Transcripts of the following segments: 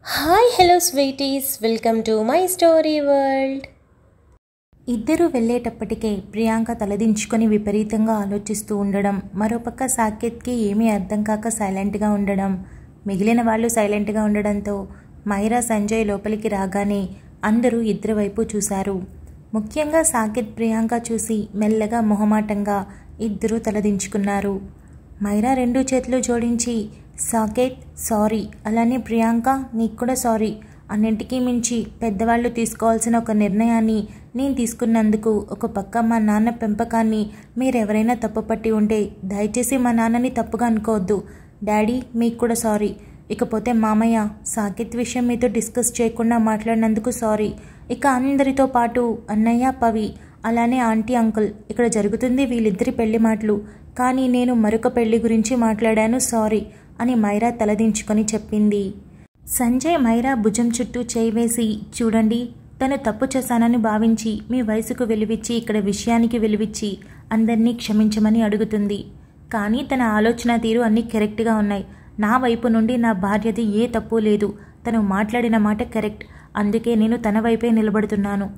Hi hello sweeties, welcome to my story world. ఇద్దరూ వెళ్ళేటప్పటికే ప్రియాంక తలదించుకొని విపరీతంగా ఆలోచిస్తూ ఉండడం, మరోపక్క సాకేత్కి ఏమీ అర్థం కాక సైలెంట్గా ఉండడం, మిగిలిన వాళ్ళు సైలెంట్గా ఉండడంతో మైరా సంజయ్ లోపలికి రాగానే అందరూ ఇద్దరి వైపు చూశారు. ముఖ్యంగా సాకేత్ ప్రియాంక చూసి మెల్లగా మొహమాటంగా ఇద్దరూ తలదించుకున్నారు. మైరా రెండు చేతులు జోడించి, సాకేత్ సారీ, అలానే ప్రియాంక నీకు కూడా సారీ, అన్నింటికీ మించి పెద్దవాళ్ళు తీసుకోవాల్సిన ఒక నిర్ణయాన్ని నేను తీసుకున్నందుకు ఒక పక్క మా నాన్న పెంపకాన్ని మీరెవరైనా తప్పుపట్టి ఉంటే దయచేసి మా నాన్నని తప్పుగా అనుకోవద్దు. డాడీ మీకు కూడా సారీ. ఇకపోతే మామయ్య, సాకేత్ విషయం మీతో డిస్కస్ చేయకుండా మాట్లాడినందుకు సారీ. ఇక అందరితో పాటు అన్నయ్య, పవి, అలానే ఆంటీ, అంకుల్, ఇక్కడ జరుగుతుంది వీళ్ళిద్దరి పెళ్లి మాటలు, కానీ నేను మరొక పెళ్లి గురించి మాట్లాడాను, సారీ అని మైరా తలదించుకొని చెప్పింది. సంజయ్ మైరా భుజం చుట్టూ చేయి వేసి, చూడండి, తను తప్పు చేశానని భావించి మీ వయసుకు విలువిచ్చి ఇక్కడ విషయానికి విలువిచ్చి అందరినీ క్షమించమని అడుగుతుంది. కానీ తన ఆలోచన తీరు అన్నీ కరెక్ట్గా ఉన్నాయి. నా వైపు నుండి నా భార్యది ఏ తప్పు లేదు. తను మాట్లాడిన మాట కరెక్ట్, అందుకే నేను తన వైపే నిలబడుతున్నాను.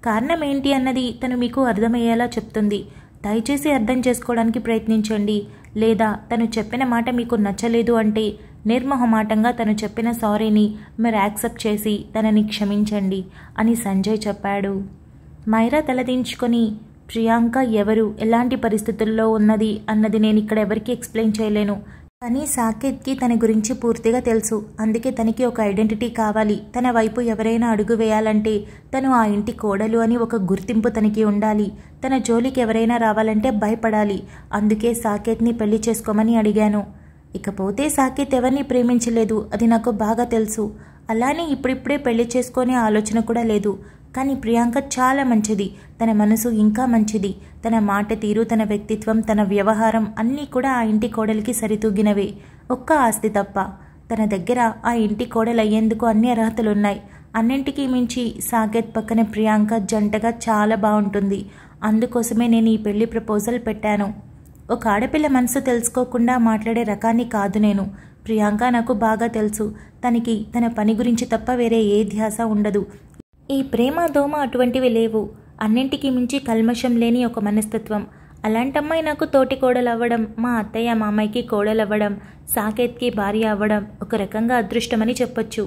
కారణం ఏంటి అన్నది తను మీకు అర్థమయ్యేలా చెప్తుంది. దయచేసి అర్థం చేసుకోవడానికి ప్రయత్నించండి. లేదా తను చెప్పిన మాట మీకు నచ్చలేదు అంటే నిర్మోహమాటంగా తను చెప్పిన సారీని మీరు యాక్సెప్ట్ చేసి తనని క్షమించండి అని సంజయ్ చెప్పాడు. మైరా తలదించుకొని, ప్రియాంక ఎవరు, ఎలాంటి పరిస్థితుల్లో ఉన్నది అన్నది నేను ఇక్కడ ఎవరికి ఎక్స్ప్లెయిన్ చేయలేను. కానీ సాకేత్కి తన గురించి పూర్తిగా తెలుసు. అందుకే తనకి ఒక ఐడెంటిటీ కావాలి. తన వైపు ఎవరైనా అడుగు వేయాలంటే తను ఆ ఇంటి కోడలు అని ఒక గుర్తింపు తనకి ఉండాలి. తన జోలికి ఎవరైనా రావాలంటే భయపడాలి. అందుకే సాకేత్ని పెళ్లి చేసుకోమని అడిగాను. ఇకపోతే సాకేత్ ఎవరిని ప్రేమించలేదు, అది నాకు బాగా తెలుసు. అలానే ఇప్పుడిప్పుడే పెళ్లి చేసుకునే ఆలోచన కూడా లేదు. కానీ ప్రియాంక చాలా మంచిది, తన మనసు ఇంకా మంచిది. తన మాట తీరు, తన వ్యక్తిత్వం, తన వ్యవహారం అన్నీ కూడా ఆ ఇంటి కోడలికి సరితూగినవే, ఒక్క ఆస్తి తప్ప. తన దగ్గర ఆ ఇంటి కోడలు అయ్యేందుకు అన్ని అర్హతలున్నాయి. అన్నింటికీ మించి సాకేత్ పక్కన ప్రియాంక జంటగా చాలా బాగుంటుంది. అందుకోసమే నేను ఈ పెళ్లి ప్రపోజల్ పెట్టాను. ఒక ఆడపిల్ల మనసు తెలుసుకోకుండా మాట్లాడే రకాన్ని కాదు నేను. ప్రియాంక నాకు బాగా తెలుసు. తనకి తన పని గురించి తప్ప వేరే ఏ ధ్యాస ఉండదు. ఈ ప్రేమ దోమ అటువంటివి లేవు. అన్నింటికి మించి కల్మషం లేని ఒక మనస్తత్వం. అలాంటమ్మాయి నాకు తోటి కోడలు అవ్వడం, మా అత్తయ్య మామయ్యకి కోడలు అవ్వడం, సాకేత్కి భార్య అవ్వడం ఒక రకంగా అదృష్టమని చెప్పొచ్చు.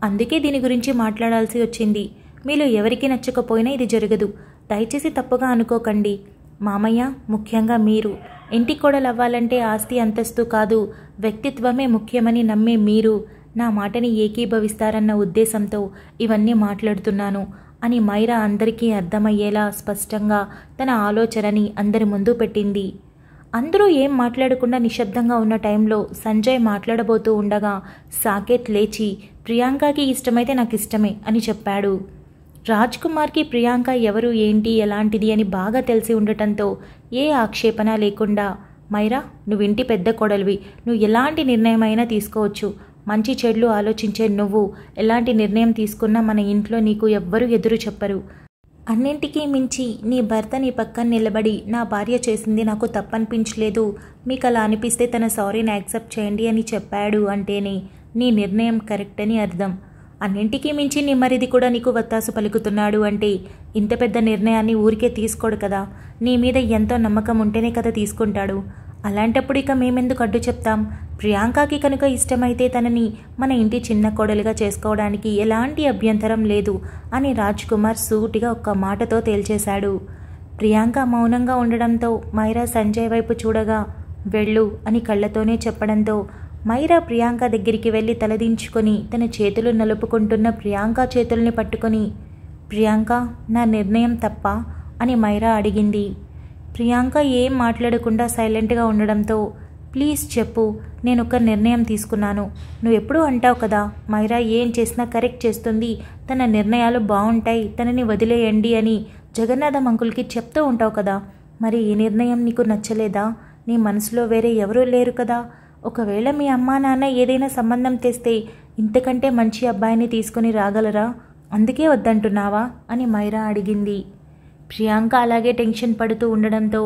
అందుకే దీని గురించి మాట్లాడాల్సి వచ్చింది. మీలో ఎవరికి నచ్చకపోయినా ఇది జరగదు. దయచేసి తప్పుగా అనుకోకండి. మామయ్య, ముఖ్యంగా మీరు, ఇంటి కోడలు అవ్వాలంటే ఆస్తి అంతస్తు కాదు, వ్యక్తిత్వమే ముఖ్యమని నమ్మే మీరు నా మాటని ఏకీభవిస్తారన్న ఉద్దేశంతో ఇవన్నీ మాట్లాడుతున్నాను అని మైరా అందరికీ అర్థమయ్యేలా స్పష్టంగా తన ఆలోచనని అందరి ముందు పెట్టింది. అందరూ ఏం మాట్లాడకుండా నిశ్శబ్దంగా ఉన్న టైంలో సంజయ్ మాట్లాడబోతూ ఉండగా సాకేత్ లేచి, ప్రియాంకకి ఇష్టమైతే నాకు ఇష్టమే అని చెప్పాడు. రాజ్ కుమార్కి ప్రియాంక ఎవరు, ఏంటి, ఎలాంటిది అని బాగా తెలిసి ఉండటంతో ఏ ఆక్షేపణ లేకుండా, మైరా, నువ్వు ఇంటి పెద్ద కోడలివి, నువ్వు ఎలాంటి నిర్ణయం అయినా తీసుకోవచ్చు. మంచి చెడులు ఆలోచించే నువ్వు ఎలాంటి నిర్ణయం తీసుకున్నా మన ఇంట్లో నీకు ఎవ్వరూ ఎదురు చెప్పరు. అన్నింటికీ మించి నీ భర్త నీ పక్కన నిలబడి నా భార్య చేసింది నాకు తప్పనిపించలేదు, మీకు అలా అనిపిస్తే తన సారీని యాక్సెప్ట్ చేయండి అని చెప్పాడు అంటేనే నీ నిర్ణయం కరెక్ట్ అని అర్థం. అన్నింటికీ మించి నీ మరిది కూడా నీకు వత్తాసు పలుకుతున్నాడు అంటే ఇంత పెద్ద నిర్ణయాన్ని ఊరికే తీసుకోడు కదా. నీ మీద ఎంతో నమ్మకం ఉంటేనే కదా తీసుకుంటాడు. అలాంటప్పుడు ఇక మేమెందుకు అడ్డు చెప్తాం? ప్రియాంకకి కనుక ఇష్టమైతే తనని మన ఇంటి చిన్న కోడలుగా చేసుకోవడానికి ఎలాంటి అభ్యంతరం లేదు అని రాజ్ కుమార్ సూటిగా ఒక్క మాటతో తేల్చేశాడు. ప్రియాంక మౌనంగా ఉండడంతో మైరా సంజయ్ వైపు చూడగా వెళ్ళు అని కళ్ళతోనే చెప్పడంతో మైరా ప్రియాంక దగ్గరికి వెళ్ళి తలదించుకొని తన చేతులు నలుపుకుంటున్న ప్రియాంక చేతుల్ని పట్టుకొని, ప్రియాంక, నా నిర్ణయం తప్ప అని మైరా అడిగింది. ప్రియాంక ఏం మాట్లాడకుండా సైలెంట్గా ఉండడంతో, ప్లీజ్ చెప్పు, నేను ఒక నిర్ణయం తీసుకున్నాను. నువ్వు ఎప్పుడూ అంటావు కదా, మైరా ఏం చేసినా కరెక్ట్ చేస్తుంది, తన నిర్ణయాలు బాగుంటాయి, తనని వదిలేయండి అని జగన్నాథం అంకుల్కి చెప్తూ ఉంటావు కదా. మరి ఈ నిర్ణయం నీకు నచ్చలేదా? నీ మనసులో వేరే ఎవరూ లేరు కదా. ఒకవేళ మీ అమ్మా నాన్న ఏదైనా సంబంధం తెస్తే ఇంతకంటే మంచి అబ్బాయిని తీసుకుని రాగలరా? అందుకే వద్దంటున్నావా అని మైరా అడిగింది. ప్రియాంక అలాగే టెన్షన్ పడుతూ ఉండడంతో,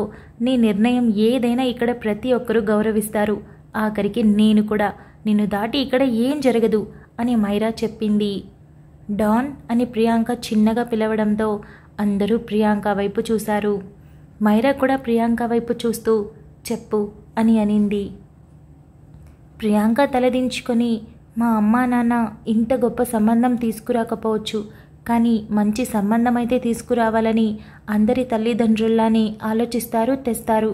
నీ నిర్ణయం ఏదైనా ఇక్కడ ప్రతి ఒక్కరూ గౌరవిస్తారు, ఆఖరికి నేను కూడా. నిన్ను దాటి ఇక్కడ ఏం జరగదు, అని మైరా చెప్పింది. డాన్ అని ప్రియాంక చిన్నగా పిలవడంతో అందరూ ప్రియాంక వైపు చూశారు. మైరా కూడా ప్రియాంక వైపు చూస్తూ చెప్పు అని అనింది. ప్రియాంక తలదించుకొని, మా అమ్మా నాన్న ఇంత గొప్ప సంబంధం తీసుకురాకపోవచ్చు, కానీ మంచి సంబంధం అయితే తీసుకురావాలని అందరి తల్లిదండ్రుల్లానే ఆలోచిస్తారు, తెస్తారు.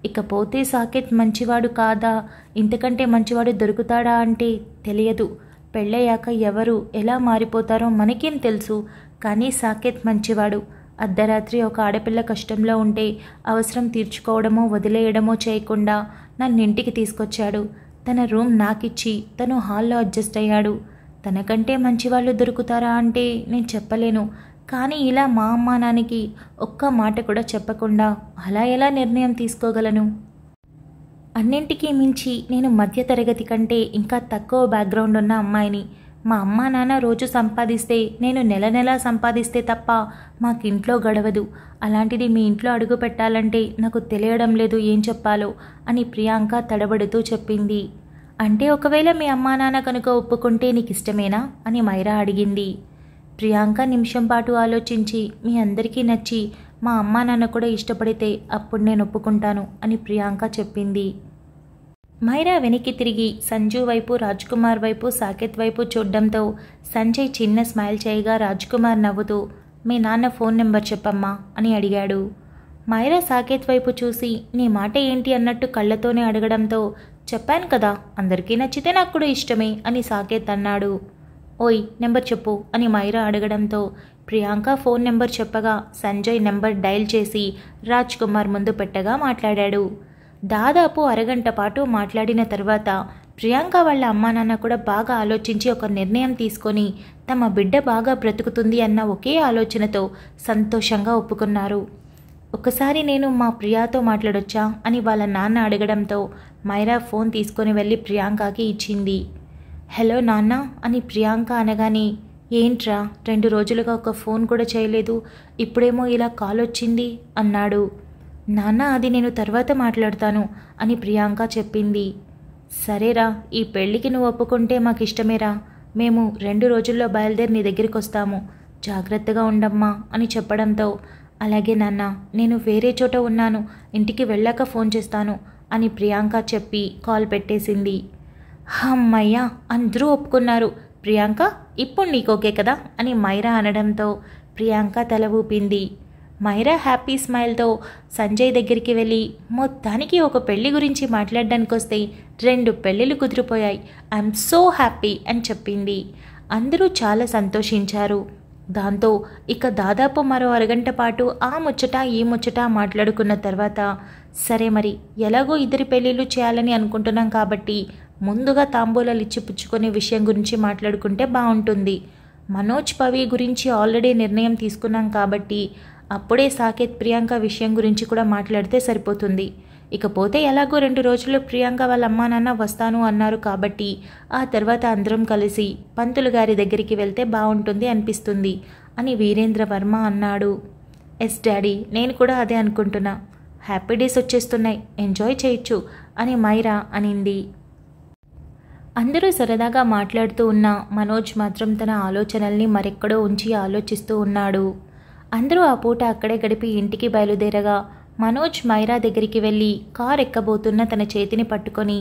ఇకపోతే సాకేత్ మంచివాడు కాదా, ఇంతకంటే మంచివాడు దొరుకుతాడా అంటే తెలియదు. పెళ్ళయ్యాక ఎవరు ఎలా మారిపోతారో మనకేం తెలుసు, కానీ సాకేత్ మంచివాడు. అర్ధరాత్రి ఒక ఆడపిల్ల కష్టంలో ఉంటే అవసరం తీర్చుకోవడమో వదిలేయడమో చేయకుండా నన్ను ఇంటికి తీసుకొచ్చాడు. తన రూమ్ నాకిచ్చి తను హాల్లో అడ్జస్ట్ అయ్యాడు. తనకంటే మంచివాళ్ళు దొరుకుతారా అంటే నేను చెప్పలేను, కానీ ఇలా మా అమ్మా నాన్నకి ఒక్క మాట కూడా చెప్పకుండా అలా ఎలా నిర్ణయం తీసుకోగలను? అన్నింటికీ మించి నేను మధ్యతరగతి కంటే ఇంకా తక్కువ బ్యాక్గ్రౌండ్ ఉన్న అమ్మాయిని. మా అమ్మా నాన్న రోజు సంపాదిస్తే నేను నెల నెలా సంపాదిస్తే తప్ప మాకింట్లో గడవదు. అలాంటిది మీ ఇంట్లో అడుగు పెట్టాలంటే నాకు తెలియడం లేదు ఏం చెప్పాలో అని ప్రియాంక తడబడుతూ చెప్పింది. అంటే ఒకవేళ మీ అమ్మా నాన్న కనుక ఒప్పుకుంటే నీకు ఇష్టమేనా అని మైరా అడిగింది. ప్రియాంక నిమిషం పాటు ఆలోచించి, మీ అందరికీ నచ్చి మా అమ్మా నాన్న కూడా ఇష్టపడితే అప్పుడు నేను ఒప్పుకుంటాను అని ప్రియాంక చెప్పింది. మైరా వెనక్కి తిరిగి సంజు వైపు, రాజ్కుమార్ వైపు, సాకేత్ వైపు చూడడంతో సంజయ్ చిన్న స్మైల్ చేయగా రాజ్కుమార్ నవ్వుతూ, మీ నాన్న ఫోన్ నెంబర్ చెప్పమ్మా అని అడిగాడు. మైరా సాకేత్ వైపు చూసి, నీ మాట ఏంటి అన్నట్టు కళ్ళతోనే అడగడంతో, చెప్పాను కదా అందరికీ నచ్చితే నాకు కూడా ఇష్టమే అని సాకేత్ అన్నాడు. ఓయ్ నెంబర్ చెప్పు అని మైరా అడగడంతో ప్రియాంక ఫోన్ నెంబర్ చెప్పగా సంజయ్ నెంబర్ డయల్ చేసి రాజ్కుమార్ ముందు పెట్టగా మాట్లాడాడు. దాదాపు అరగంట పాటు మాట్లాడిన తర్వాత ప్రియాంక వాళ్ళ అమ్మా నాన్న కూడా బాగా ఆలోచించి ఒక నిర్ణయం తీసుకొని తమ బిడ్డ బాగా బ్రతుకుతుంది అన్న ఒకే ఆలోచనతో సంతోషంగా ఒప్పుకున్నారు. ఒకసారి నేను మా ప్రియాతో మాట్లాడొచ్చా అని వాళ్ళ నాన్న అడగడంతో మైరా ఫోన్ తీసుకొని వెళ్ళి ప్రియాంకకి ఇచ్చింది. హలో నాన్న అని ప్రియాంక అనగానే, ఏంట్రా 2 రోజులుగా ఒక ఫోన్ కూడా చేయలేదు, ఇప్పుడేమో ఇలా కాల్ వచ్చింది అన్నాడు. నాన్న అది నేను తర్వాత మాట్లాడతాను అని ప్రియాంక చెప్పింది. సరేరా, ఈ పెళ్ళికి నువ్వు ఒప్పుకుంటే మాకు ఇష్టమేరా, మేము 2 రోజుల్లో బయలుదేరి నీ దగ్గరికి వస్తాము, జాగ్రత్తగా ఉండమ్మా అని చెప్పడంతో అలాగే నాన్న, నేను వేరే చోట ఉన్నాను, ఇంటికి వెళ్ళాక ఫోన్ చేస్తాను అని ప్రియాంక చెప్పి కాల్ పెట్టేసింది. అమ్మయ్య అందరూ ఒప్పుకున్నారు. ప్రియాంక ఇప్పుడు నీకు ఓకే కదా అని మైరా అనడంతో ప్రియాంక తల ఊపింది. మైరా హ్యాపీ స్మైల్తో సంజయ్ దగ్గరికి వెళ్ళి, మొత్తానికి ఒక పెళ్లి గురించి మాట్లాడడానికి వస్తే 2 పెళ్ళిళ్ళు కుదిరిపోయాయి, ఐఎమ్ సో హ్యాపీ అని చెప్పింది. అందరూ చాలా సంతోషించారు. దాంతో ఇక దాదాపు మరో అరగంట పాటు ఆ ముచ్చట ఈ ముచ్చట మాట్లాడుకున్న తర్వాత, సరే మరి ఎలాగో 2 పెళ్ళిళ్ళు చేయాలని అనుకుంటున్నాం కాబట్టి ముందుగా తాంబూలాలు ఇచ్చి పుచ్చుకునే విషయం గురించి మాట్లాడుకుంటే బాగుంటుంది. మనోజ్ పవి గురించి ఆల్రెడీ నిర్ణయం తీసుకున్నాం కాబట్టి అప్పుడే సాకేత్ ప్రియాంక విషయం గురించి కూడా మాట్లాడితే సరిపోతుంది. ఇకపోతే ఎలాగో 2 రోజుల్లో ప్రియాంక వాళ్ళ అమ్మా నాన్న వస్తాను అన్నారు కాబట్టి ఆ తర్వాత అందరం కలిసి పంతులు గారి దగ్గరికి వెళ్తే బాగుంటుంది అనిపిస్తుంది అని వీరేంద్ర వర్మ అన్నాడు. ఎస్ డాడీ, నేను కూడా అదే అనుకుంటున్నా. హ్యాపీ డేస్ వచ్చేస్తున్నాయి, ఎంజాయ్ చేయొచ్చు అని మైరా అనింది. అందరూ సరదాగా మాట్లాడుతూ ఉన్న మనోజ్ మాత్రం తన ఆలోచనల్ని మరెక్కడో ఉంచి ఆలోచిస్తూ ఉన్నాడు. అందరూ ఆ పూట అక్కడే గడిపి ఇంటికి బయలుదేరగా మనోజ్ మైరా దగ్గరికి వెళ్ళి కార్ ఎక్కబోతున్న తన చేతిని పట్టుకొని,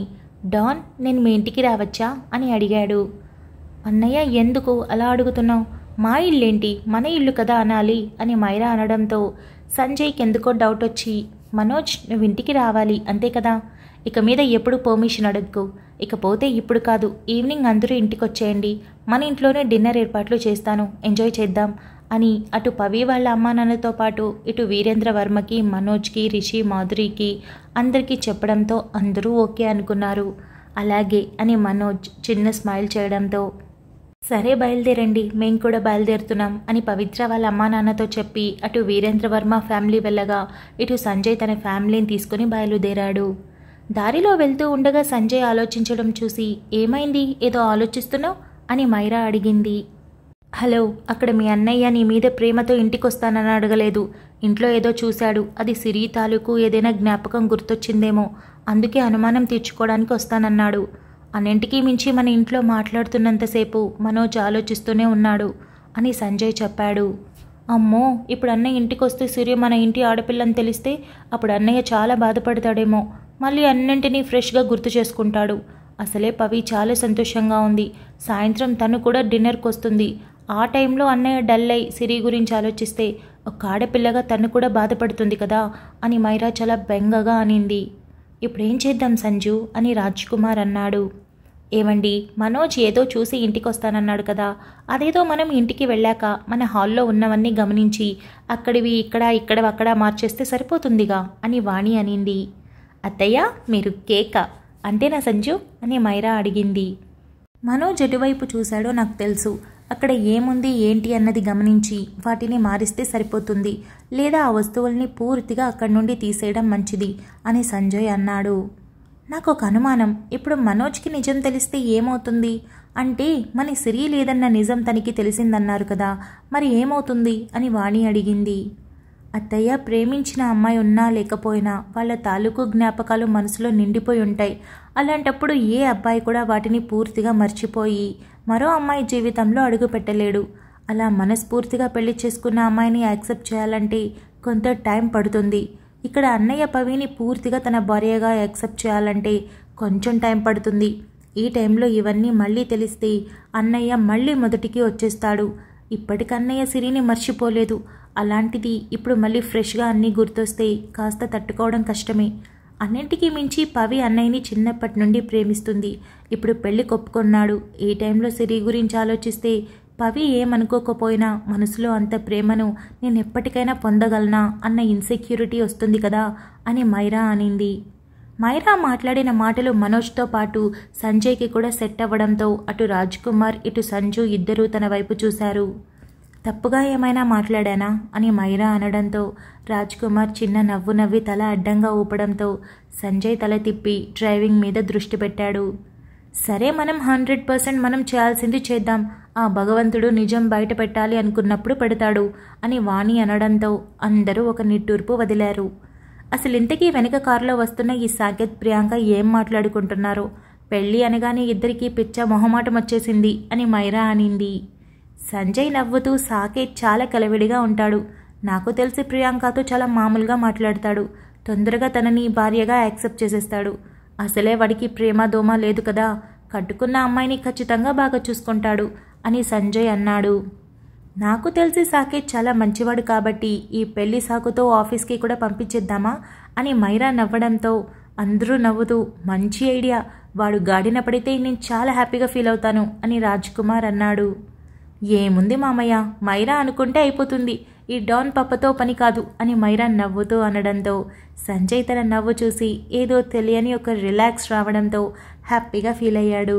డాన్ నేను మీ ఇంటికి రావచ్చా అని అడిగాడు. అన్నయ్య ఎందుకు అలా అడుగుతున్నావు, మా ఇల్లేంటి మన ఇల్లు కదా అనాలి అని మైరా అనడంతో సంజయ్కి ఎందుకో డౌట్ వచ్చి, మనోజ్ నువ్వు ఇంటికి రావాలి అంతే కదా, ఇక మీద ఎప్పుడు పర్మిషన్ అడగకు, ఇకపోతే ఇప్పుడు కాదు ఈవినింగ్ అందరూ ఇంటికి వచ్చేయండి, మన ఇంట్లోనే డిన్నర్ ఏర్పాట్లు చేస్తాను, ఎంజాయ్ చేద్దాం అని అటు పవి వాళ్ళ అమ్మా నాన్నతో పాటు ఇటు వీరేంద్ర వర్మకి, మనోజ్కి, రిషి, మాధురికి అందరికీ చెప్పడంతో అందరూ ఓకే అనుకున్నారు. అలాగే అని మనోజ్ చిన్న స్మైల్ చేయడంతో సరే బయలుదేరండి, మేము కూడా బయలుదేరుతున్నాం అని పవిత్ర వాళ్ళ అమ్మా నాన్నతో చెప్పి అటు వీరేంద్ర వర్మ ఫ్యామిలీ వెళ్ళగా ఇటు సంజయ్ తన ఫ్యామిలీని తీసుకుని బయలుదేరాడు. దారిలో వెళ్తూ ఉండగా సంజయ్ ఆలోచించడం చూసి, ఏమైంది ఏదో ఆలోచిస్తున్నావు అని మైరా అడిగింది. హలో, అక్కడ మీ అన్నయ్య నీ మీద ప్రేమతో ఇంటికొస్తానని అడగలేదు, ఇంట్లో ఏదో చూశాడు, అది సిరి తాలూకు ఏదైనా జ్ఞాపకం గుర్తొచ్చిందేమో, అందుకే అనుమానం తీర్చుకోవడానికి వస్తానన్నాడు. అన్నింటికీ మించి మన ఇంట్లో మాట్లాడుతున్నంతసేపు మనోజ్ ఆలోచిస్తూనే ఉన్నాడు అని సంజయ్ చెప్పాడు. అమ్మో, ఇప్పుడు అన్నయ్య ఇంటికి వస్తే సూర్య మన ఇంటి ఆడపిల్లని తెలిస్తే అప్పుడు అన్నయ్య చాలా బాధపడతాడేమో. మళ్ళీ అన్నింటినీ ఫ్రెష్గా గుర్తు చేసుకుంటాడు. అసలే పవి చాలా సంతోషంగా ఉంది. సాయంత్రం తను కూడా డిన్నర్కి వస్తుంది. ఆ టైంలో అన్నయ్య డల్ అయి సిరి గురించి ఆలోచిస్తే ఒక ఆడపిల్లగా తను కూడా బాధపడుతుంది కదా అని మైరా చాలా బెంగగా అనింది. ఇప్పుడేం చేద్దాం సంజు అని రాజ్ కుమార్ అన్నాడు. ఏమండి, మనోజ్ ఏదో చూసి ఇంటికి వస్తానన్నాడు కదా, అదేదో మనం ఇంటికి వెళ్ళాక మన హాల్లో ఉన్నవన్నీ గమనించి అక్కడివి ఇక్కడ అక్కడ మార్చేస్తే సరిపోతుందిగా అని వాణి అనింది. అత్తయ్య, మీరు కేక అంతేనా సంజు అని మైరా అడిగింది. మనోజ్ ఎటువైపు చూశాడో నాకు తెలుసు. అక్కడ ఏముంది ఏంటి అన్నది గమనించి వాటిని మారిస్తే సరిపోతుంది, లేదా ఆ వస్తువుల్ని పూర్తిగా అక్కడి నుండి తీసేయడం మంచిది అని సంజయ్ అన్నాడు. నాకు ఒక అనుమానం. ఇప్పుడు మనోజ్కి నిజం తెలిస్తే ఏమవుతుంది? అంటే మన సిరి లేదన్న నిజం తనకి తెలిసిందన్నారు కదా, మరి ఏమవుతుంది అని వాణి అడిగింది. అత్తయ్య, ప్రేమించిన అమ్మాయి ఉన్నా లేకపోయినా వాళ్ళ తాలూకు జ్ఞాపకాలు మనసులో నిండిపోయి ఉంటాయి. అలాంటప్పుడు ఏ అబ్బాయి కూడా వాటిని పూర్తిగా మర్చిపోయి మరో అమ్మాయి జీవితంలో అడుగు పెట్టలేడు. అలా మనస్ఫూర్తిగా పెళ్లి చేసుకున్న అమ్మాయిని యాక్సెప్ట్ చేయాలంటే కొంత టైం పడుతుంది. ఇక్కడ అన్నయ్య పవిని పూర్తిగా తన భార్యగా యాక్సెప్ట్ చేయాలంటే కొంచెం టైం పడుతుంది. ఈ టైంలో ఇవన్నీ మళ్ళీ తెలిస్తే అన్నయ్య మళ్ళీ మొదటికి వచ్చేస్తాడు. ఇప్పటికన్నయ్య సిరిని మర్చిపోలేదు. అలాంటిది ఇప్పుడు మళ్ళీ ఫ్రెష్గా అన్నీ గుర్తొస్తే కాస్త తట్టుకోవడం కష్టమే. అన్నింటికీ మించి పవి అన్నయ్యని చిన్నప్పటి నుండి ప్రేమిస్తుంది. ఇప్పుడు పెళ్లి కొప్పుకున్నాడు. ఈ టైంలో సిరి గురించి ఆలోచిస్తే పవి ఏమనుకోకపోయినా మనసులో అంత ప్రేమను నేను ఎప్పటికైనా పొందగలనా అన్న ఇన్సెక్యూరిటీ వస్తుంది కదా అని మైరా అనింది. మైరా మాట్లాడిన మాటలు మనోజ్తో పాటు సంజయ్కి కూడా సెట్ అవ్వడంతో అటు రాజ్ కుమార్ ఇటు సంజు ఇద్దరూ తన వైపు చూశారు. తప్పుగా ఏమైనా మాట్లాడానా అని మైరా అనడంతో రాజ్ కుమార్ చిన్న నవ్వు నవ్వి తల అడ్డంగా ఊపడంతో సంజయ్ తల తిప్పి డ్రైవింగ్ మీద దృష్టి పెట్టాడు. సరే, మనం 100% మనం చేయాల్సింది చేద్దాం. ఆ భగవంతుడు నిజం బయట పెట్టాలి అనుకున్నప్పుడు పెడతాడు అని వాణి అనడంతో అందరూ ఒక నిట్టూర్పు వదిలారు. అసలు ఇంతకీ వెనక కారులో వస్తున్న ఈ సాకేత్ ప్రియాంక ఏం మాట్లాడుకుంటున్నారో. పెళ్ళి అనగానే ఇద్దరికీ పిచ్చ మొహమాటం వచ్చేసింది అని మైరా అనింది. సంజయ్ నవ్వుతూ, సాకేత్ చాలా కలవిడిగా ఉంటాడు. నాకు తెలిసి ప్రియాంకతో చాలా మామూలుగా మాట్లాడతాడు. తొందరగా తనని భార్యగా యాక్సెప్ట్ చేసేస్తాడు. అసలే వాడికి ప్రేమ దోమ లేదు కదా, కట్టుకున్న అమ్మాయిని ఖచ్చితంగా బాగా చూసుకుంటాడు అని సంజయ్ అన్నాడు. నాకు తెలిసి సాకేత్ చాలా మంచివాడు కాబట్టి ఈ పెళ్లి సాకుతో ఆఫీస్కి కూడా పంపించేద్దామా అని మైరా నవ్వడంతో అందరూ నవ్వుతూ, మంచి ఐడియా, వాడు గాడిన పడితే నేను చాలా హ్యాపీగా ఫీల్ అవుతాను అని రాజ్ కుమార్ అన్నాడు. ఏముంది మామయ్య, మైరా అనుకుంటే అయిపోతుంది, ఈ డాన్ పప్పతో పని కాదు అని మైరా నవ్వుతూ అనడంతో సంజయ్ తన నవ్వు చూసి ఏదో తెలియని ఒక రిలాక్స్ రావడంతో హ్యాపీగా ఫీల్ అయ్యాడు.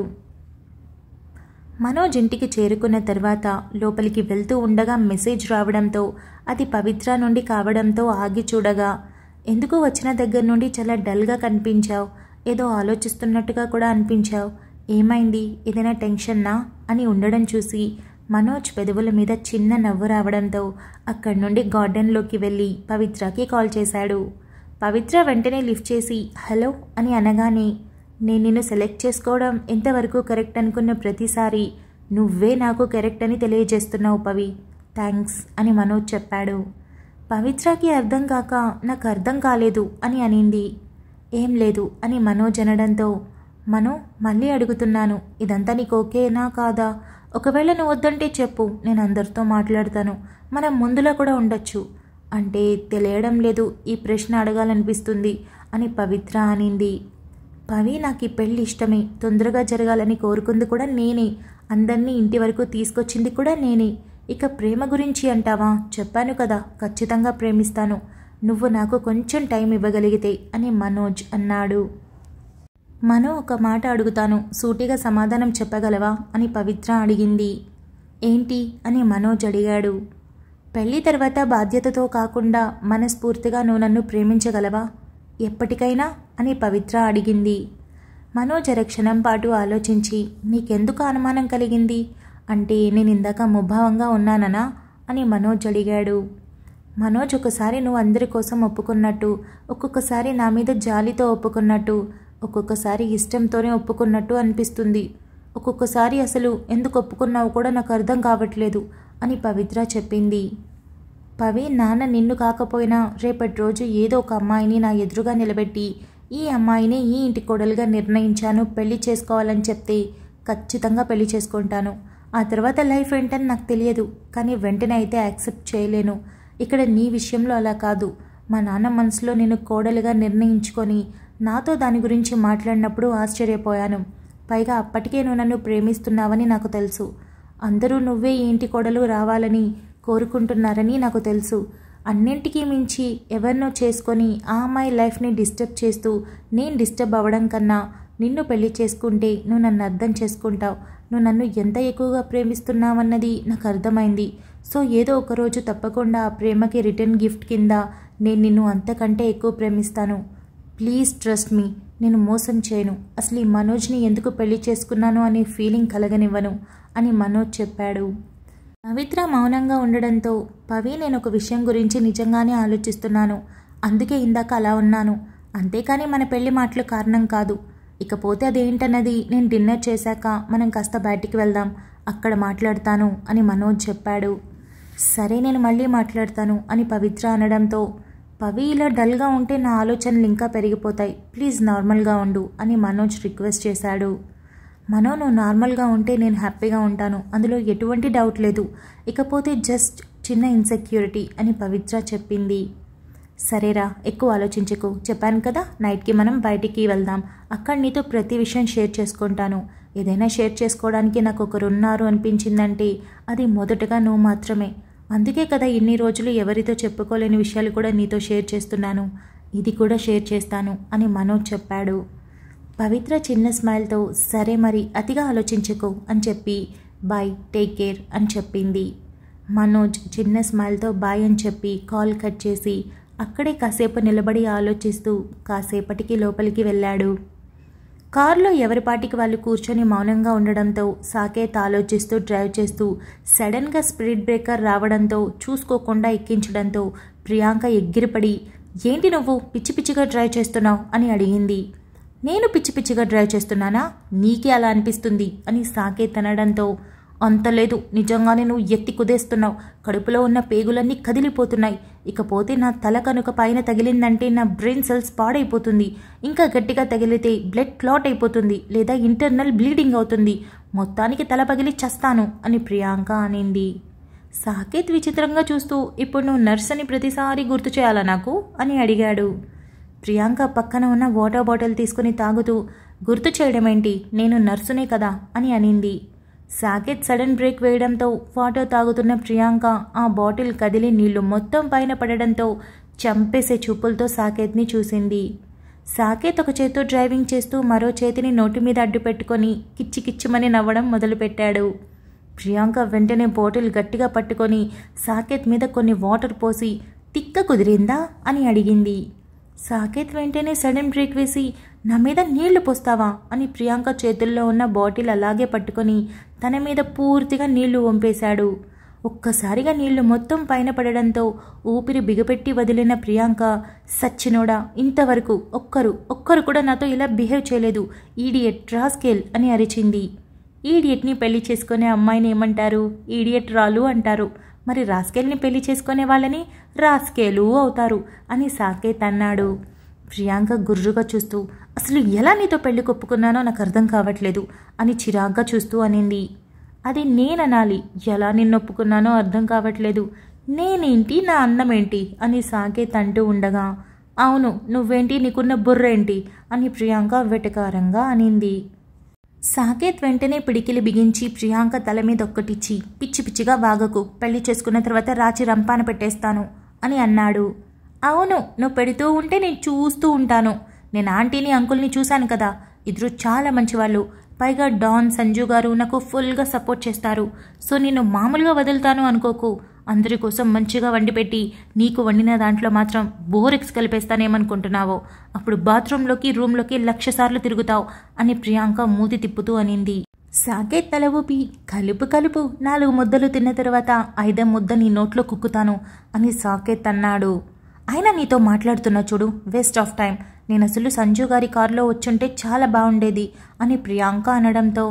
మనోజ్ ఇంటికి చేరుకున్న తర్వాత లోపలికి వెళ్తూ ఉండగా మెసేజ్ రావడంతో అది పవిత్ర నుండి కావడంతో ఆగి చూడగా, ఎందుకు వచ్చిన దగ్గర నుండి చాలా డల్గా కనిపించావు, ఏదో ఆలోచిస్తున్నట్టుగా కూడా అనిపించావు, ఏమైంది, ఏదైనా టెన్షన్నా అని ఉండడం చూసి మనోజ్ పెదవుల మీద చిన్న నవ్వు రావడంతో అక్కడి నుండి గార్డెన్లోకి వెళ్ళి పవిత్రకి కాల్ చేశాడు. పవిత్ర వెంటనే లిఫ్ట్ చేసి హలో అని అనగానే, నేను నిన్ను సెలెక్ట్ చేసుకోవడం ఎంతవరకు కరెక్ట్ అనుకున్న ప్రతిసారి నువ్వే నాకు కరెక్ట్ అని తెలియజేస్తున్నావు పవి, థ్యాంక్స్ అని మనోజ్ చెప్పాడు. పవిత్రకి అర్థం కాక నాకు అర్థం కాలేదు అని అనింది. ఏం లేదు అని మనోజ్ అనడంతో, మనో మళ్ళీ అడుగుతున్నాను, ఇదంతా నీకు ఓకేనా కాదా? ఒకవేళ నువ్వు వద్దంటే చెప్పు, నేను అందరితో మాట్లాడతాను, మనం ముందులో కూడా ఉండొచ్చు. అంటే తెలియడం లేదు, ఈ ప్రశ్న అడగాలనిపిస్తుంది అని పవిత్ర అనింది. పవి, నాకు ఈ పెళ్ళి ఇష్టమే, తొందరగా జరగాలని కోరుకుంది కూడా నేనే, అందరినీ ఇంటి వరకు తీసుకొచ్చింది కూడా నేనే. ఇక ప్రేమ గురించి అంటావా, చెప్పాను కదా ఖచ్చితంగా ప్రేమిస్తాను, నువ్వు నాకు కొంచెం టైం ఇవ్వగలిగితే అని మనోజ్ అన్నాడు. మనో, ఒక మాట అడుగుతాను, సూటిగా సమాధానం చెప్పగలవా అని పవిత్ర అడిగింది. ఏంటి అని మనోజ్ అడిగాడు. పెళ్లి తర్వాత బాధ్యతతో కాకుండా మనస్ఫూర్తిగా నువ్వు నన్ను ప్రేమించగలవా ఎప్పటికైనా అని పవిత్ర అడిగింది. మనోజ్ అరక్షణం పాటు ఆలోచించి, నీకెందుకు అనుమానం కలిగింది అంటే నేను ఇందాక ముభావంగా ఉన్నాననా అని మనోజ్ అడిగాడు. మనోజ్, ఒకసారి నువ్వు అందరి కోసం ఒప్పుకున్నట్టు, ఒక్కొక్కసారి నా మీద జాలితో ఒప్పుకున్నట్టు, ఒక్కొక్కసారి ఇష్టంతోనే ఒప్పుకున్నట్టు అనిపిస్తుంది. ఒక్కొక్కసారి అసలు ఎందుకు ఒప్పుకున్నావు కూడా నాకు అర్థం కావట్లేదు అని పవిత్ర చెప్పింది. పవి, నాన్న నిన్ను కాకపోయినా రేపటి రోజు ఏదో ఒక అమ్మాయిని నా ఎదురుగా నిలబెట్టి ఈ అమ్మాయిని ఈ ఇంటి కోడలుగా నిర్ణయించాను, పెళ్లి చేసుకోవాలని చెప్తే ఖచ్చితంగా పెళ్లి చేసుకుంటాను. ఆ తర్వాత లైఫ్ ఏంటని నాకు తెలియదు, కానీ వెంటనే అయితే యాక్సెప్ట్ చేయలేను. ఇక్కడ నీ విషయంలో అలా కాదు. మా నాన్న మనసులో నేను కోడలుగా నిర్ణయించుకొని నాతో దాని గురించి మాట్లాడినప్పుడు ఆశ్చర్యపోయాను. పైగా అప్పటికే నువ్వు నన్ను ప్రేమిస్తున్నావని నాకు తెలుసు. అందరూ నువ్వే ఈ ఇంటి కోడలు రావాలని కోరుకుంటున్నారని నాకు తెలుసు. అన్నింటికీ మించి ఎవరినో చేసుకొని ఆ అమ్మాయి లైఫ్ని డిస్టర్బ్ చేస్తూ నేను డిస్టర్బ్ అవ్వడం కన్నా నిన్ను పెళ్లి చేసుకుంటే నువ్వు నన్ను అర్థం చేసుకుంటావు. నువ్వు నన్ను ఎంత ఎక్కువగా ప్రేమిస్తున్నావన్నది నాకు అర్థమైంది. సో ఏదో ఒకరోజు తప్పకుండా ఆ ప్రేమకి రిటర్న్ గిఫ్ట్ కింద నేను నిన్ను అంతకంటే ఎక్కువ ప్రేమిస్తాను. Please trust me. నేను మోసం చేయను. అసలు ఈ మనోజ్ని ఎందుకు పెళ్లి చేసుకున్నాను అనే ఫీలింగ్ కలగనివ్వను అని మనోజ్ చెప్పాడు. పవిత్ర మౌనంగా ఉండడంతో, పవి, నేను ఒక విషయం గురించి నిజంగానే ఆలోచిస్తున్నాను. అందుకే ఇందాక అలా ఉన్నాను. అంతేకాని మన పెళ్లి మాటలు కారణం కాదు. ఇకపోతే అదేంటన్నది నేను డిన్నర్ చేశాక మనం కాస్త బయటికి వెళ్దాం, అక్కడ మాట్లాడతాను అని మనోజ్ చెప్పాడు. సరే, నేను మళ్ళీ మాట్లాడతాను అని పవిత్ర అనడంతో, పవి, ఇలా డల్గా ఉంటే నా ఆలోచనలు ఇంకా పెరిగిపోతాయి. ప్లీజ్ నార్మల్గా ఉండు అని మనోజ్ రిక్వెస్ట్ చేశాడు. మనో, నువ్వు నార్మల్గా ఉంటే నేను హ్యాపీగా ఉంటాను, అందులో ఎటువంటి డౌట్ లేదు. ఇకపోతే జస్ట్ చిన్న ఇన్సెక్యూరిటీ అని పవిత్ర చెప్పింది. సరేరా, ఎక్కువ ఆలోచించకు. చెప్పాను కదా, నైట్కి మనం బయటికి వెళ్దాం. అక్కడ నీతో ప్రతి విషయం షేర్ చేసుకుంటాను. ఏదైనా షేర్ చేసుకోవడానికి నాకు ఒకరున్నారు అనిపించిందంటే అది మొదటగా నువ్వు మాత్రమే. అందుకే కదా ఇన్ని రోజులు ఎవరితో చెప్పుకోలేని విషయాలు కూడా నీతో షేర్ చేస్తున్నాను. ఇది కూడా షేర్ చేస్తాను అని మనోజ్ చెప్పాడు. పవిత్ర చిన్న స్మైల్తో, సరే మరి అతిగా ఆలోచించకు అని చెప్పి బాయ్, టేక్ కేర్ అని చెప్పింది. మనోజ్ చిన్న స్మైల్తో బాయ్ అని చెప్పి కాల్ కట్ చేసి అక్కడే కాసేపు నిలబడి ఆలోచిస్తూ కాసేపటికి లోపలికి వెళ్ళాడు. కారులో ఎవరిపాటికి వాళ్ళు కూర్చొని మౌనంగా ఉండడంతో సాకేత్ ఆలోచిస్తూ డ్రైవ్ చేస్తూ సడన్గా స్పీడ్ బ్రేకర్ రావడంతో చూసుకోకుండా ఎక్కించడంతో ప్రియాంక ఎగిరిపడి, ఏంటి నువ్వు పిచ్చి పిచ్చిగా డ్రైవ్ చేస్తున్నావు అని అడిగింది. నేను పిచ్చి పిచ్చిగా డ్రైవ్ చేస్తున్నానా? నీకే అలా అనిపిస్తుంది అని సాకేత్ అనడంతో, అంతలేదు, నిజంగానే నువ్వు ఎత్తి కుదేస్తున్నావు. కడుపులో ఉన్న పేగులన్నీ కదిలిపోతున్నాయి. ఇకపోతే నా తల కనుక పైన తగిలిందంటే నా బ్రెయిన్ సెల్స్ పాడైపోతుంది. ఇంకా గట్టిగా తగిలితే బ్లడ్ క్లాట్ అయిపోతుంది, లేదా ఇంటర్నల్ బ్లీడింగ్ అవుతుంది. మొత్తానికి తల పగిలి చస్తాను అని ప్రియాంక అనింది. సాకేత్ విచిత్రంగా చూస్తూ, ఇప్పుడు నువ్వు నర్స్ అని ప్రతిసారి గుర్తు చేయాలా నాకు అని అడిగాడు. ప్రియాంక పక్కన ఉన్న వాటర్ బాటిల్ తీసుకుని తాగుతూ, గుర్తు చేయడం ఏంటి, నేను నర్సునే కదా అని అనింది. సాకేత్ సడన్ బ్రేక్ వేయడంతో వాటర్ తాగుతున్న ప్రియాంక ఆ బాటిల్ కదిలి నీళ్లు మొత్తం పైన పడడంతో చంపేసే చూపులతో సాకేత్ని చూసింది. సాకేత్ ఒక చేత్తో డ్రైవింగ్ చేస్తూ మరో చేతిని నోటి మీద అడ్డు పెట్టుకొని కిచ్చి కిచ్చిమని నవ్వడం మొదలుపెట్టాడు. ప్రియాంక వెంటనే బాటిల్ గట్టిగా పట్టుకొని సాకేత్ మీద కొన్ని వాటర్ పోసి, తిక్క కుదిరిందా అని అడిగింది. సాకేత్ వెంటనే సడన్ బ్రేక్ వేసి, నా మీద నీళ్లు పోస్తావా అని ప్రియాంక చేతుల్లో ఉన్న బాటిల్ అలాగే పట్టుకొని తన మీద పూర్తిగా నీళ్లు వంపేశాడు. ఒక్కసారిగా నీళ్లు మొత్తం పైన పడడంతో ఊపిరి బిగపెట్టి వదిలిన ప్రియాంక, సచ్చినోడా, ఇంతవరకు ఒక్కరు కూడా నాతో ఇలా బిహేవ్ చేయలేదు, ఈడియట్, రాస్కేల్ అని అరిచింది. ఈడియట్ని పెళ్లి చేసుకునే అమ్మాయిని ఏమంటారు? ఈడియట్ రాలు అంటారు. మరి రాస్కేల్ని పెళ్లి చేసుకునే వాళ్ళని రాస్కేలు అవుతారు అని సాకేత్ అన్నాడు. ప్రియాంక గుర్రుగా చూస్తూ, అసలు ఎలా నీతో పెళ్లి కొప్పుకున్నానో నాకు అర్థం కావట్లేదు అని చిరాగ్గా చూస్తూ అనింది. అది నేననాలి, ఎలా నిన్నొప్పుకున్నానో అర్థం కావట్లేదు. నేనేంటి, నా అందమేంటి అని సాకేత్ అంటూ ఉండగా, అవును నువ్వేంటి, నీకున్న బుర్రేంటి అని ప్రియాంక వెటకారంగా అనింది. సాకేత్ వెంటనే పిడికిలి బిగించి ప్రియాంక తల మీద ఒక్కటిచ్చి, పిచ్చి పిచ్చిగా వాగకు, పెళ్లి చేసుకున్న తర్వాత రాచి రంపాన పెట్టేస్తాను అని అన్నాడు. అవును, నువ్వు పెడుతూ ఉంటే నేను చూస్తూ ఉంటాను. నేను ఆంటీని అంకుల్ని చూశాను కదా, ఇద్దరు చాలా మంచివాళ్ళు. పైగా డాన్, సంజు గారు నాకు ఫుల్గా సపోర్ట్ చేస్తారు. సో నేను మామూలుగా వదులుతాను అనుకోకు. అందరి కోసం మంచిగా వండి పెట్టి నీకు వండిన దాంట్లో మాత్రం బోరెక్స్ కలిపేస్తానేమనుకుంటున్నావో. అప్పుడు బాత్రూంలోకి రూమ్లోకి 1,00,000 సార్లు తిరుగుతావు అని ప్రియాంక మూతి తిప్పుతూ అనింది. సాకేత్ తల ఊపి, కలుపు 4 ముద్దలు తిన్న తర్వాత 5వ ముద్ద నీ నోట్లో కుక్కుతాను అని సాకేత్ అన్నాడు. అయినా నీతో మాట్లాడుతున్నా చూడు, వేస్ట్ ఆఫ్ టైం. నేను అసలు సంజు గారి కారులో వచ్చుంటే చాలా బాగుండేది అని ప్రియాంక అనడంతో,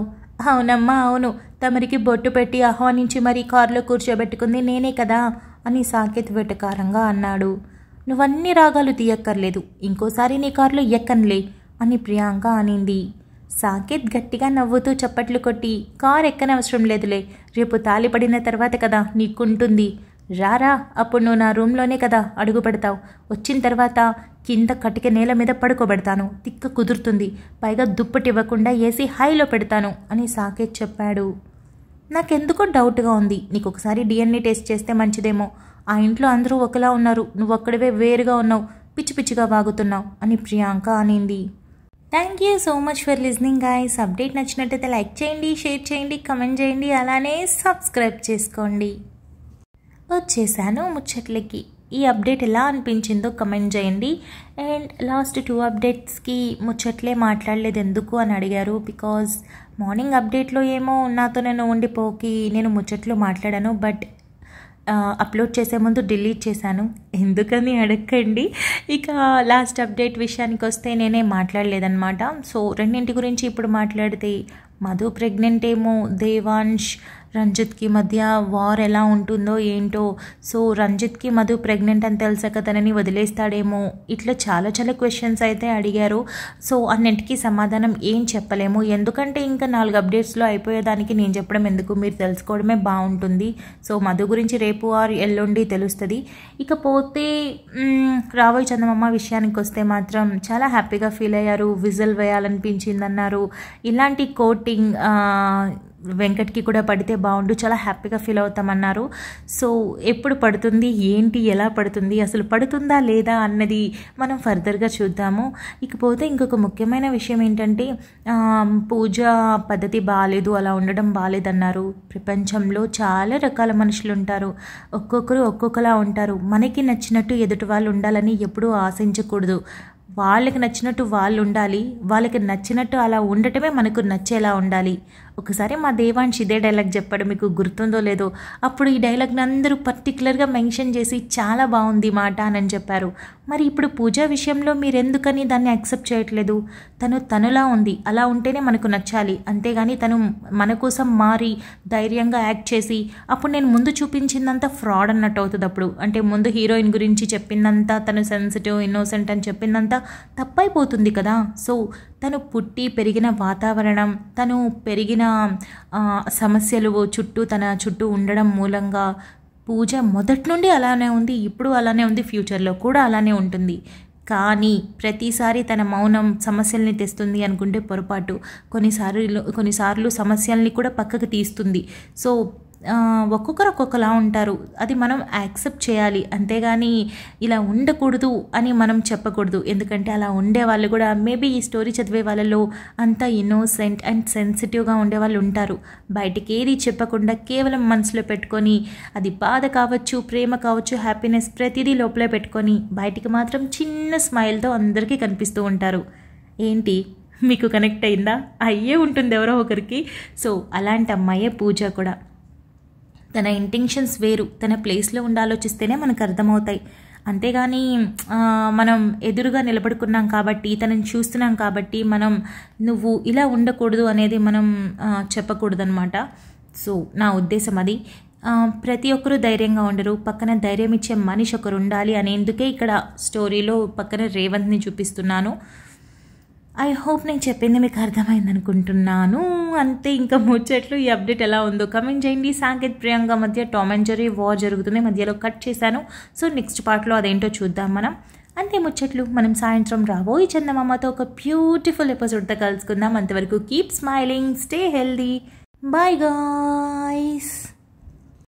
అవునమ్మా అవును, తమరికి బొట్టు పెట్టి ఆహ్వానించి మరీ కారులో కూర్చోబెట్టుకుంది నేనే కదా అని సాకేత్ వెటకారంగా అన్నాడు. నువ్వన్నీ రాగాలు తీయక్కర్లేదు, ఇంకోసారి నీ కారులో ఎక్కనులే అని ప్రియాంక అనింది. సాకేత్ గట్టిగా నవ్వుతూ చప్పట్లు కొట్టి, కారు ఎక్కనవసరం లేదులే, రేపు తాళి పడిన తర్వాత కదా నీకుంటుంది, రారా, అప్పుడు నువ్వు నా రూమ్లోనే కదా అడుగు పెడతావు, వచ్చిన తర్వాత కింద కటిక నేల మీద పడుకోబెడతాను, తిక్క కుదురుతుంది, పైగా దుప్పటి ఇవ్వకుండా ఏసీ హైలో పెడతాను అని సాకేత్ చెప్పాడు. నాకెందుకో డౌట్గా ఉంది, నీకు ఒకసారి DNA టెస్ట్ చేస్తే మంచిదేమో, ఆ ఇంట్లో అందరూ ఒకలా ఉన్నారు, నువ్వు ఒక్కడివే వేరుగా ఉన్నావు, పిచ్చి పిచ్చిగా వాగుతున్నావు అని ప్రియాంక అనింది. Thank you so much for listening guys. Update నచ్చినట్టయితే లైక్ చేయండి, షేర్ చేయండి, కమెంట్ చేయండి, అలానే సబ్స్క్రైబ్ చేసుకోండి. వచ్చేసాను ముచ్చట్లకి. ఈ అప్డేట్ ఎలా అనిపించిందో కమెంట్ చేయండి. అండ్ లాస్ట్ 2 అప్డేట్స్కి ముచ్చట్లే మాట్లాడలేదు ఎందుకు అని అడిగారు. బికాజ్ మార్నింగ్ అప్డేట్లో ఏమో నాతో నేను ఉండిపోకి నేను ముచ్చట్లు మాట్లాడాను, బట్ అప్లోడ్ చేసే ముందు డిలీట్ చేశాను, ఎందుకని అడగండి. ఇక లాస్ట్ అప్డేట్ విషయానికి వస్తే నేనే మాట్లాడలేదన్నమాట. సో రెండింటి గురించి ఇప్పుడు మాట్లాడితే, మధు ప్రెగ్నెంట్ ఏమో, దేవాంష్ రంజిత్కి మధ్య వార్ ఎలా ఉంటుందో ఏంటో, సో రంజిత్కి మధు ప్రెగ్నెంట్ అని తెలిసాక తనని వదిలేస్తాడేమో, ఇట్లా చాలా చాలా క్వశ్చన్స్ అయితే అడిగారు. సో అన్నింటికీ సమాధానం ఏం చెప్పలేము, ఎందుకంటే ఇంకా 4 అప్డేట్స్లో అయిపోయేదానికి నేను చెప్పడం ఎందుకు, మీరు తెలుసుకోవడమే బాగుంటుంది. సో మధు గురించి రేపు ఆర్ ఎల్లుండి తెలుస్తుంది. ఇకపోతే రాబోయే చందమామ విషయానికి వస్తే మాత్రం చాలా హ్యాపీగా ఫీల్ అయ్యారు, విజిల్ వేయాలనిపించింది అన్నారు. ఇలాంటి కోటింగ్ వెంకట్కి కూడా పడితే బాగుండు, చాలా హ్యాపీగా ఫీల్ అవుతామన్నారు. సో ఎప్పుడు పడుతుంది ఏంటి, ఎలా పడుతుంది, అసలు పడుతుందా లేదా అన్నది మనం ఫర్దర్గా చూద్దాము. ఇకపోతే ఇంకొక ముఖ్యమైన విషయం ఏంటంటే, పూజ పద్ధతి బాగాలేదు, అలా ఉండడం బాగాలేదన్నారు. ప్రపంచంలో చాలా రకాల మనుషులు ఉంటారు, ఒక్కొక్కరు ఒక్కొక్కలా ఉంటారు. మనకి నచ్చినట్టు ఎదుటి వాళ్ళు ఉండాలని ఎప్పుడూ ఆశించకూడదు. వాళ్ళకి నచ్చినట్టు వాళ్ళు ఉండాలి, వాళ్ళకి నచ్చినట్టు అలా ఉండటమే మనకు నచ్చేలా ఉండాలి. ఒకసారి మా దేవాంశ్ ఇదే డైలాగ్ చెప్పాడు, మీకు గుర్తుందో లేదో. అప్పుడు ఈ డైలాగ్ని అందరూ పర్టికులర్గా మెన్షన్ చేసి చాలా బాగుంది మాట అని చెప్పారు. మరి ఇప్పుడు పూజ విషయంలో మీరు ఎందుకని దాన్ని యాక్సెప్ట్ చేయట్లేదు? తనులా ఉంది, అలా ఉంటేనే మనకు నచ్చాలి, అంతేగాని తను మన కోసం మారి ధైర్యంగా యాక్ట్ చేసి అప్పుడు నేను ముందు చూపించిందంతా ఫ్రాడ్ అన్నట్టు అవుతుంది. అప్పుడు అంటే ముందు హీరోయిన్ గురించి చెప్పిందంతా తను సెన్సిటివ్ ఇన్నోసెంట్ అని చెప్పిందంతా తప్పైపోతుంది కదా. సో తను పుట్టి పెరిగిన వాతావరణం, తను పెరిగిన సమస్యలు తన చుట్టూ ఉండడం మూలంగా పూజ మొదటి నుండి అలానే ఉంది, ఇప్పుడు అలానే ఉంది, ఫ్యూచర్లో కూడా అలానే ఉంటుంది. కానీ ప్రతిసారి తన మౌనం సమస్యల్ని తెస్తుంది అనుకుంటే పొరపాటు. కొన్నిసార్లు సమస్యల్ని కూడా పక్కకు తీస్తుంది. సో ఒక్కొక్కరు ఒక్కొక్కలా ఉంటారు, అది మనం యాక్సెప్ట్ చేయాలి, అంతేగాని ఇలా ఉండకూడదు అని మనం చెప్పకూడదు. ఎందుకంటే అలా ఉండే వాళ్ళు కూడా మేబీ ఈ స్టోరీ చదివే వాళ్ళలో అంత ఇన్నోసెంట్ అండ్ సెన్సిటివ్గా ఉండే వాళ్ళు ఉంటారు. బయటికి ఏది చెప్పకుండా కేవలం మనసులో పెట్టుకొని, అది బాధ కావచ్చు, ప్రేమ కావచ్చు, హ్యాపీనెస్ ప్రతిదీ లోపలే పెట్టుకొని బయటికి మాత్రం చిన్న స్మైల్తో అందరికీ కనిపిస్తూ ఉంటారు. ఏంటి మీకు కనెక్ట్ అయిందా? అయ్యే ఉంటుంది ఎవరో ఒకరికి. సో అలాంటి అమ్మాయే పూజ కూడా. తన ఇంటెన్షన్స్ వేరు, తన ప్లేస్లో ఉండి ఆలోచిస్తేనే మనకు అర్థమవుతాయి. అంతేగాని మనం ఎదురుగా నిలబడుకున్నాం కాబట్టి, తనని చూస్తున్నాం కాబట్టి మనం నువ్వు ఇలా ఉండకూడదు అనేది మనం చెప్పకూడదనమాట. సో నా ఉద్దేశం అది. ప్రతి ఒక్కరూ ధైర్యంగా ఉండరు, పక్కన ధైర్యం ఇచ్చే మనిషి ఒకరు ఉండాలి అనేందుకే ఇక్కడ స్టోరీలో పక్కన రేవంత్ని చూపిస్తున్నాను. ఐ హోప్ నేను చెప్పింది మీకు అర్థమైంది అనుకుంటున్నాను. అంతే, ఇంకా ముచ్చట్లు. ఈ అప్డేట్ ఎలా ఉందో కమెంట్ చేయండి. సాకేత్ ప్రియాంక మధ్య టామ్ అండ్ జెర్రీ వార్ జరుగుతుంది, మధ్యలో కట్ చేశాను. సో నెక్స్ట్ పార్ట్లో అదేంటో చూద్దాం మనం. అంతే ముచ్చట్లు. మనం సాయంత్రం రాబోయే చందమామతో ఒక బ్యూటిఫుల్ ఎపిసోడ్తో కలుసుకుందాం. అంతవరకు keep smiling, stay healthy, bye guys.